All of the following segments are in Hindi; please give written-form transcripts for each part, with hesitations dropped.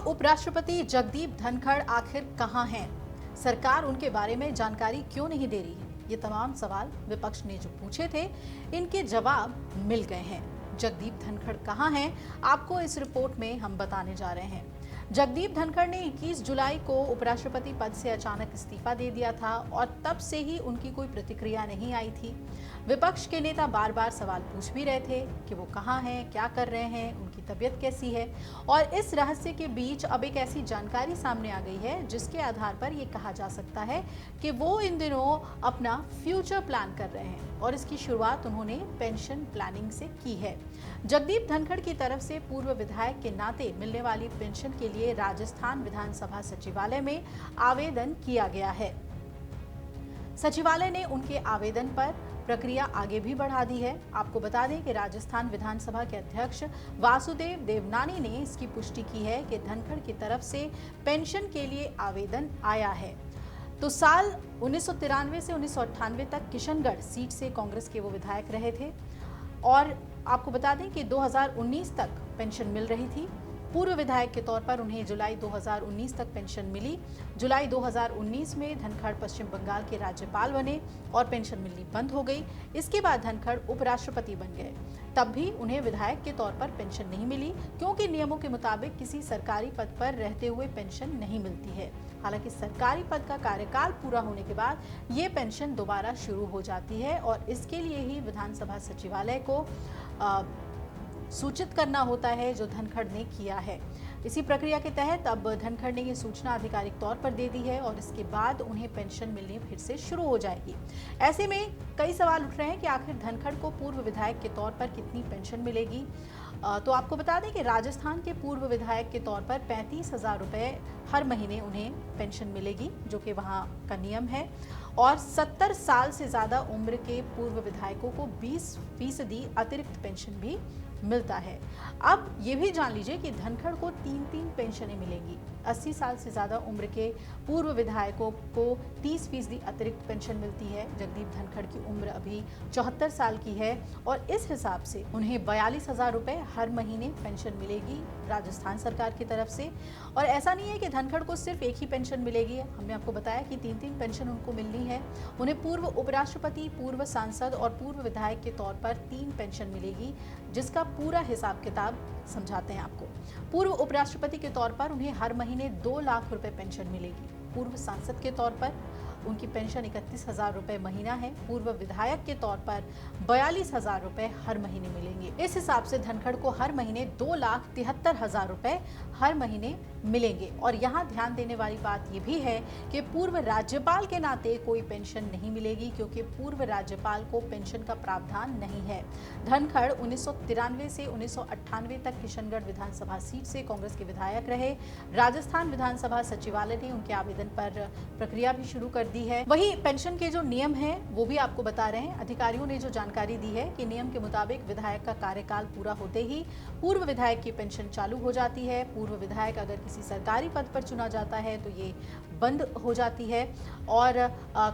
उपराष्ट्रपति जगदीप धनखड़ आखिर कहां हैं? सरकार उनके बारे में जानकारी क्यों नहीं दे रही है? ये तमाम सवाल विपक्ष ने जो पूछे थे, इनके जवाब मिल गए हैं। जगदीप धनखड़ कहां हैं? आपको इस रिपोर्ट में हम बताने जा रहे हैं। जगदीप धनखड़ ने 21 जुलाई को उपराष्ट्रपति पद से अचानक इस्तीफा दे दिया था और तब से ही उनकी कोई प्रतिक्रिया नहीं आई थी। विपक्ष के नेता बार बार सवाल पूछ भी रहे थे कि वो कहाँ हैं, क्या कर रहे हैं, उनकी तबीयत कैसी है। और इस रहस्य के बीच अब एक ऐसी जानकारी सामने आ गई है जिसके आधार पर ये कहा जा सकता है कि वो इन दिनों अपना फ्यूचर प्लान कर रहे हैं और इसकी शुरुआत उन्होंने पेंशन प्लानिंग से की है। जगदीप धनखड़ की तरफ से पूर्व विधायक के नाते मिलने वाली पेंशन के लिए राजस्थान विधानसभा सचिवालय में आवेदन किया गया है। सचिवालय ने उनके आवेदन पर प्रक्रिया आगे भी बढ़ा दी है। आपको बता दें कि राजस्थान विधानसभा के अध्यक्ष वासुदेव देवनानी ने इसकी पुष्टि की है कि धनखड़ की तरफ से पेंशन के लिए आवेदन आया है। तो साल 1993 से 1998 तक किशनगढ़ सीट से कांग्रेस के वो विधायक रहे थे और आपको बता दें कि 2019 तक पेंशन मिल रही थी। पूर्व विधायक के तौर पर उन्हें जुलाई 2019 तक पेंशन मिली। जुलाई 2019 में धनखड़ पश्चिम बंगाल के राज्यपाल बने और पेंशन मिलनी बंद हो गई। इसके बाद धनखड़ उपराष्ट्रपति बन गए, तब भी उन्हें विधायक के तौर पर पेंशन नहीं मिली क्योंकि नियमों के मुताबिक किसी सरकारी पद पर रहते हुए पेंशन नहीं मिलती है। हालांकि सरकारी पद का कार्यकाल पूरा होने के बाद ये पेंशन दोबारा शुरू हो जाती है और इसके लिए ही विधानसभा सचिवालय को सूचित करना होता है, जो धनखड़ ने किया है। इसी प्रक्रिया के तहत अब धनखड़ ने ये सूचना आधिकारिक तौर पर दे दी है और इसके बाद उन्हें पेंशन मिलनी फिर से शुरू हो जाएगी। ऐसे में कई सवाल उठ रहे हैं कि आखिर धनखड़ को पूर्व विधायक के तौर पर कितनी पेंशन मिलेगी। तो आपको बता दें कि राजस्थान के पूर्व विधायक के तौर पर 35,000 रुपये हर महीने उन्हें पेंशन मिलेगी, जो कि वहाँ का नियम है। और 70 साल से ज़्यादा उम्र के पूर्व विधायकों को 20% अतिरिक्त पेंशन भी मिलता है। अब ये भी जान लीजिए कि धनखड़ को 3 पेंशनें मिलेंगी। 80 साल से ज़्यादा उम्र के पूर्व विधायकों को 30% अतिरिक्त पेंशन मिलती है। जगदीप धनखड़ की उम्र अभी 74 साल की है और इस हिसाब से उन्हें 42,000 रुपये हर महीने पेंशन मिलेगी राजस्थान सरकार की तरफ से। और ऐसा नहीं है कि धनखड़ को सिर्फ एक ही पेंशन मिलेगी। हमने आपको बताया कि 3 पेंशन उनको मिलनी है। उन्हें पूर्व उपराष्ट्रपति, पूर्व सांसद और पूर्व विधायक के तौर पर 3 पेंशन मिलेगी, जिसका पूरा हिसाब किताब समझाते हैं आपको। पूर्व उपराष्ट्रपति के तौर पर उन्हें हर महीने 2 लाख रुपए पेंशन मिलेगी। पूर्व सांसद के तौर पर उनकी पेंशन 31,000 रुपए महीना है। पूर्व विधायक के तौर पर 42,000 रुपए हर महीने मिलेंगे। इस हिसाब से धनखड़ को हर महीने 2,73,000 रुपए हर महीने मिलेंगे। और यहाँ ध्यान देने वाली बात यह भी है कि पूर्व राज्यपाल के नाते कोई पेंशन नहीं मिलेगी क्योंकि पूर्व राज्यपाल को पेंशन का प्रावधान नहीं है। धनखड़ 1993 से 1998 तक किशनगढ़ विधानसभा सीट से कांग्रेस के विधायक रहे। राजस्थान विधानसभा सचिवालय ने उनके आवेदन पर प्रक्रिया भी शुरू कर दी है। वहीं पेंशन के जो नियम हैं वो भी आपको बता रहे हैं। अधिकारियों ने जो जानकारी दी है कि नियम के मुताबिक विधायक का कार्यकाल पूरा होते ही पूर्व विधायक की पेंशन चालू हो जाती है। पूर्व विधायक अगर किसी सरकारी पद पर चुना जाता है तो ये बंद हो जाती है और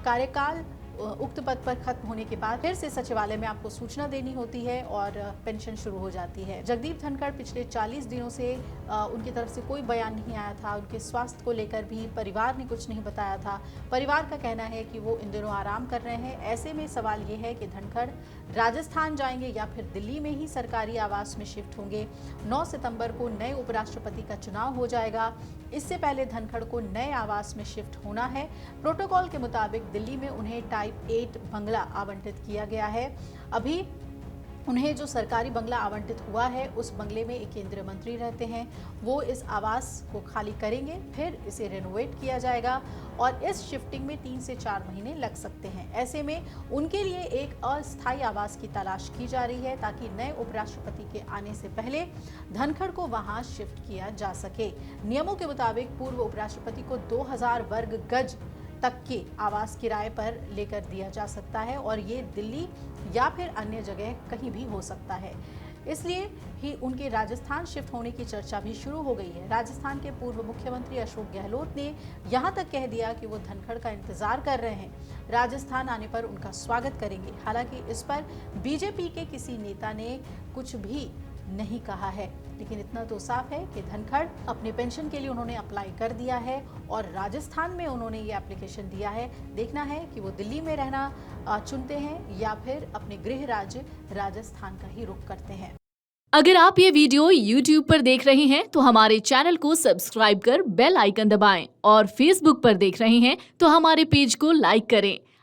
कार्यकाल उक्त पद पर खत्म होने के बाद फिर से सचिवालय में आपको सूचना देनी होती है और पेंशन शुरू हो जाती है। जगदीप धनखड़ पिछले 40 दिनों से उनकी तरफ से कोई बयान नहीं आया था। उनके स्वास्थ्य को लेकर भी परिवार ने कुछ नहीं बताया था। परिवार का कहना है कि वो इन दिनों आराम कर रहे हैं। ऐसे में सवाल ये है कि धनखड़ राजस्थान जाएंगे या फिर दिल्ली में ही सरकारी आवास में शिफ्ट होंगे। 9 सितंबर को नए उपराष्ट्रपति का चुनाव हो जाएगा। इससे पहले धनखड़ को नए आवास में शिफ्ट होना है। प्रोटोकॉल के मुताबिक दिल्ली में उन्हें टाइप 8 बंगला आवंटित किया गया है। अभी उन्हें जो सरकारी बंगला आवंटित हुआ है उस बंगले में एक केंद्रीय मंत्री रहते हैं। वो इस आवास को खाली करेंगे, फिर इसे रेनोवेट किया जाएगा और इस शिफ्टिंग में 3 से 4 महीने लग सकते हैं। ऐसे में उनके लिए एक अस्थायी आवास की तलाश की जा रही है ताकि नए उपराष्ट्रपति के आने से पहले धनखड़ को वहां शिफ्ट किया जा सके। नियमों के मुताबिक पूर्व उपराष्ट्रपति को 2000 वर्ग गज तक के आवास किराए पर लेकर दिया जा सकता है और ये दिल्ली या फिर अन्य जगह कहीं भी हो सकता है। इसलिए ही उनके राजस्थान शिफ्ट होने की चर्चा भी शुरू हो गई है। राजस्थान के पूर्व मुख्यमंत्री अशोक गहलोत ने यहां तक कह दिया कि वो धनखड़ का इंतजार कर रहे हैं, राजस्थान आने पर उनका स्वागत करेंगे। हालांकि इस पर बीजेपी के किसी नेता ने कुछ भी नहीं कहा है। लेकिन इतना तो साफ है कि धनखड़ अपने पेंशन के लिए उन्होंने अप्लाई कर दिया है और राजस्थान में उन्होंने ये एप्लीकेशन दिया है। देखना है कि वो दिल्ली में रहना चुनते हैं या फिर अपने गृह राज्य राजस्थान का ही रुख करते हैं। अगर आप ये वीडियो YouTube पर देख रहे हैं तो हमारे चैनल को सब्सक्राइब कर बेल आइकन दबाएं और Facebook पर देख रहे हैं तो हमारे पेज को लाइक करें।